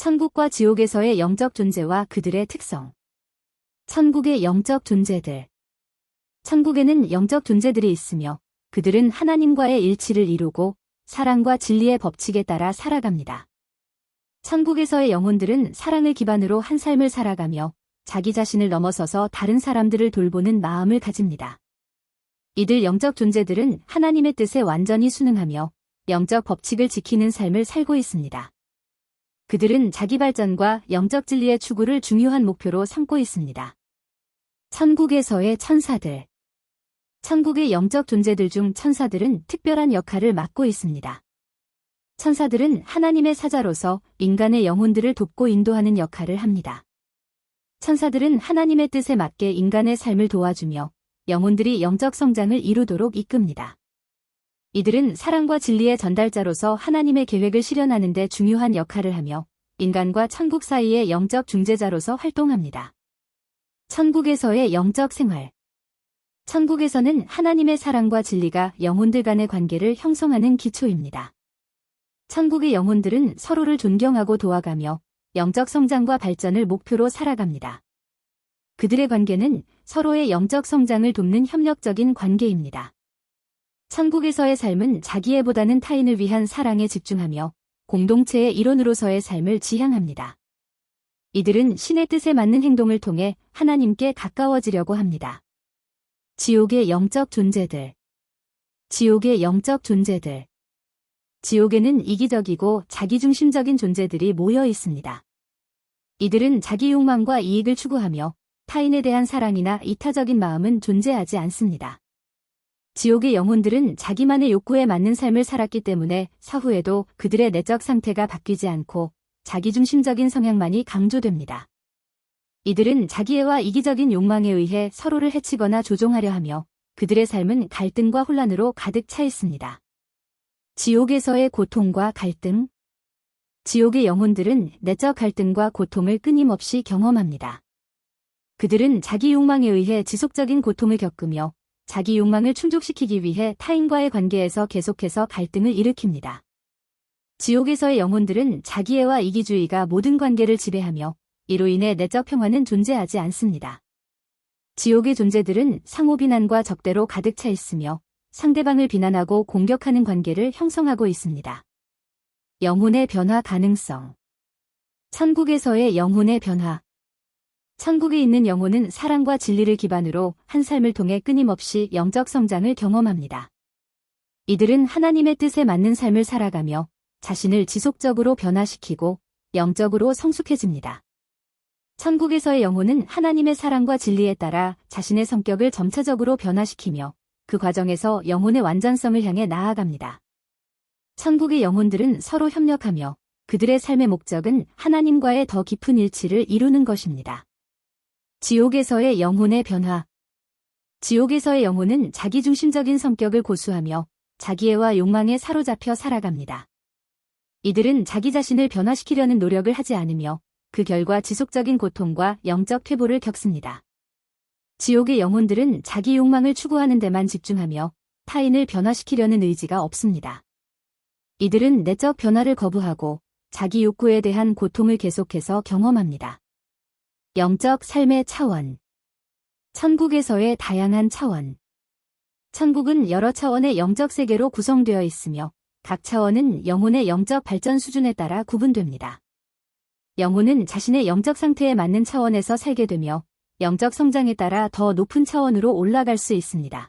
천국과 지옥에서의 영적 존재와 그들의 특성. 천국의 영적 존재들. 천국에는 영적 존재들이 있으며 그들은 하나님과의 일치를 이루고 사랑과 진리의 법칙에 따라 살아갑니다. 천국에서의 영혼들은 사랑을 기반으로 한 삶을 살아가며 자기 자신을 넘어서서 다른 사람들을 돌보는 마음을 가집니다. 이들 영적 존재들은 하나님의 뜻에 완전히 순응하며 영적 법칙을 지키는 삶을 살고 있습니다. 그들은 자기 발전과 영적 진리의 추구를 중요한 목표로 삼고 있습니다. 천국에서의 천사들. 천국의 영적 존재들 중 천사들은 특별한 역할을 맡고 있습니다. 천사들은 하나님의 사자로서 인간의 영혼들을 돕고 인도하는 역할을 합니다. 천사들은 하나님의 뜻에 맞게 인간의 삶을 도와주며 영혼들이 영적 성장을 이루도록 이끕니다. 이들은 사랑과 진리의 전달자로서 하나님의 계획을 실현하는 데 중요한 역할을 하며 인간과 천국 사이의 영적 중재자로서 활동합니다. 천국에서의 영적 생활. 천국에서는 하나님의 사랑과 진리가 영혼들 간의 관계를 형성하는 기초입니다. 천국의 영혼들은 서로를 존경하고 도와가며 영적 성장과 발전을 목표로 살아갑니다. 그들의 관계는 서로의 영적 성장을 돕는 협력적인 관계입니다. 천국에서의 삶은 자기애보다는 타인을 위한 사랑에 집중하며 공동체의 일원으로서의 삶을 지향합니다. 이들은 신의 뜻에 맞는 행동을 통해 하나님께 가까워지려고 합니다. 지옥의 영적 존재들. 지옥의 영적 존재들. 지옥에는 이기적이고 자기중심적인 존재들이 모여 있습니다. 이들은 자기 욕망과 이익을 추구하며 타인에 대한 사랑이나 이타적인 마음은 존재하지 않습니다. 지옥의 영혼들은 자기만의 욕구에 맞는 삶을 살았기 때문에 사후에도 그들의 내적 상태가 바뀌지 않고 자기중심적인 성향만이 강조됩니다. 이들은 자기애와 이기적인 욕망에 의해 서로를 해치거나 조종하려 하며 그들의 삶은 갈등과 혼란으로 가득 차 있습니다. 지옥에서의 고통과 갈등. 지옥의 영혼들은 내적 갈등과 고통을 끊임없이 경험합니다. 그들은 자기 욕망에 의해 지속적인 고통을 겪으며 자기 욕망을 충족시키기 위해 타인과의 관계에서 계속해서 갈등을 일으킵니다. 지옥에서의 영혼들은 자기애와 이기주의가 모든 관계를 지배하며 이로 인해 내적 평화는 존재하지 않습니다. 지옥의 존재들은 상호 비난과 적대로 가득 차 있으며 상대방을 비난하고 공격하는 관계를 형성하고 있습니다. 영혼의 변화 가능성. 천국에서의 영혼의 변화. 천국에 있는 영혼은 사랑과 진리를 기반으로 한 삶을 통해 끊임없이 영적 성장을 경험합니다. 이들은 하나님의 뜻에 맞는 삶을 살아가며 자신을 지속적으로 변화시키고 영적으로 성숙해집니다. 천국에서의 영혼은 하나님의 사랑과 진리에 따라 자신의 성격을 점차적으로 변화시키며 그 과정에서 영혼의 완전성을 향해 나아갑니다. 천국의 영혼들은 서로 협력하며 그들의 삶의 목적은 하나님과의 더 깊은 일치를 이루는 것입니다. 지옥에서의 영혼의 변화. 지옥에서의 영혼은 자기중심적인 성격을 고수하며 자기애와 욕망에 사로잡혀 살아갑니다. 이들은 자기 자신을 변화시키려는 노력을 하지 않으며 그 결과 지속적인 고통과 영적 퇴보를 겪습니다. 지옥의 영혼들은 자기 욕망을 추구하는 데만 집중하며 타인을 변화시키려는 의지가 없습니다. 이들은 내적 변화를 거부하고 자기 욕구에 대한 고통을 계속해서 경험합니다. 영적 삶의 차원. 천국에서의 다양한 차원. 천국은 여러 차원의 영적 세계로 구성되어 있으며 각 차원은 영혼의 영적 발전 수준에 따라 구분됩니다. 영혼은 자신의 영적 상태에 맞는 차원에서 살게 되며 영적 성장에 따라 더 높은 차원으로 올라갈 수 있습니다.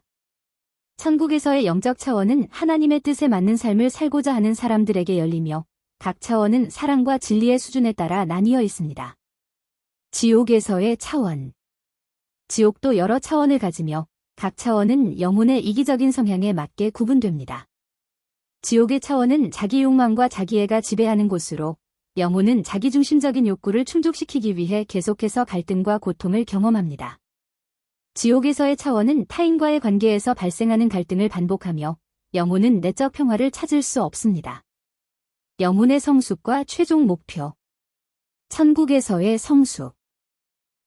천국에서의 영적 차원은 하나님의 뜻에 맞는 삶을 살고자 하는 사람들에게 열리며 각 차원은 사랑과 진리의 수준에 따라 나뉘어 있습니다. 지옥에서의 차원. 지옥도 여러 차원을 가지며 각 차원은 영혼의 이기적인 성향에 맞게 구분됩니다. 지옥의 차원은 자기 욕망과 자기애가 지배하는 곳으로 영혼은 자기중심적인 욕구를 충족시키기 위해 계속해서 갈등과 고통을 경험합니다. 지옥에서의 차원은 타인과의 관계에서 발생하는 갈등을 반복하며 영혼은 내적 평화를 찾을 수 없습니다. 영혼의 성숙과 최종 목표. 천국에서의 성숙.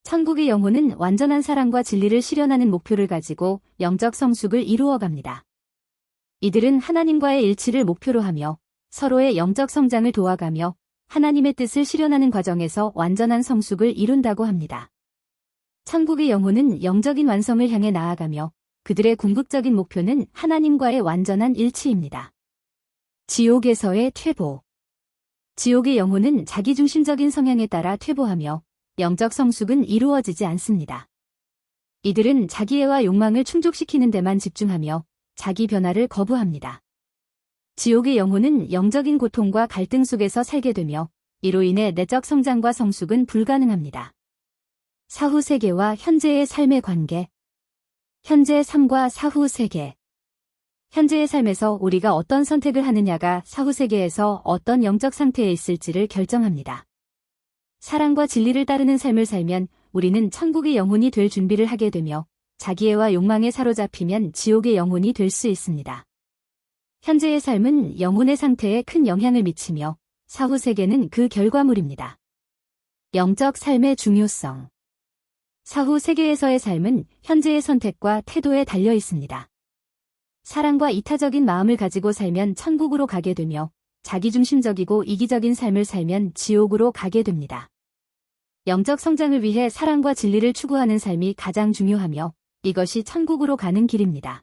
천국의 영혼은 완전한 사랑과 진리를 실현하는 목표를 가지고 영적 성숙을 이루어갑니다. 이들은 하나님과의 일치를 목표로 하며 서로의 영적 성장을 도와가며 하나님의 뜻을 실현하는 과정에서 완전한 성숙을 이룬다고 합니다. 천국의 영혼은 영적인 완성을 향해 나아가며 그들의 궁극적인 목표는 하나님과의 완전한 일치입니다. 지옥에서의 퇴보. 지옥의 영혼은 자기중심적인 성향에 따라 퇴보하며 영적 성숙은 이루어지지 않습니다. 이들은 자기애와 욕망을 충족시키는 데만 집중하며 자기 변화를 거부합니다. 지옥의 영혼은 영적인 고통과 갈등 속에서 살게 되며 이로 인해 내적 성장과 성숙은 불가능합니다. 사후 세계와 현재의 삶의 관계. 현재의 삶과 사후 세계. 현재의 삶에서 우리가 어떤 선택을 하느냐가 사후 세계에서 어떤 영적 상태에 있을지를 결정합니다. 사랑과 진리를 따르는 삶을 살면 우리는 천국의 영혼이 될 준비를 하게 되며 자기애와 욕망에 사로잡히면 지옥의 영혼이 될 수 있습니다. 현재의 삶은 영혼의 상태에 큰 영향을 미치며 사후 세계는 그 결과물입니다. 영적 삶의 중요성. 사후 세계에서의 삶은 현재의 선택과 태도에 달려 있습니다. 사랑과 이타적인 마음을 가지고 살면 천국으로 가게 되며 자기중심적이고 이기적인 삶을 살면 지옥으로 가게 됩니다. 영적 성장을 위해 사랑과 진리를 추구하는 삶이 가장 중요하며 이것이 천국으로 가는 길입니다.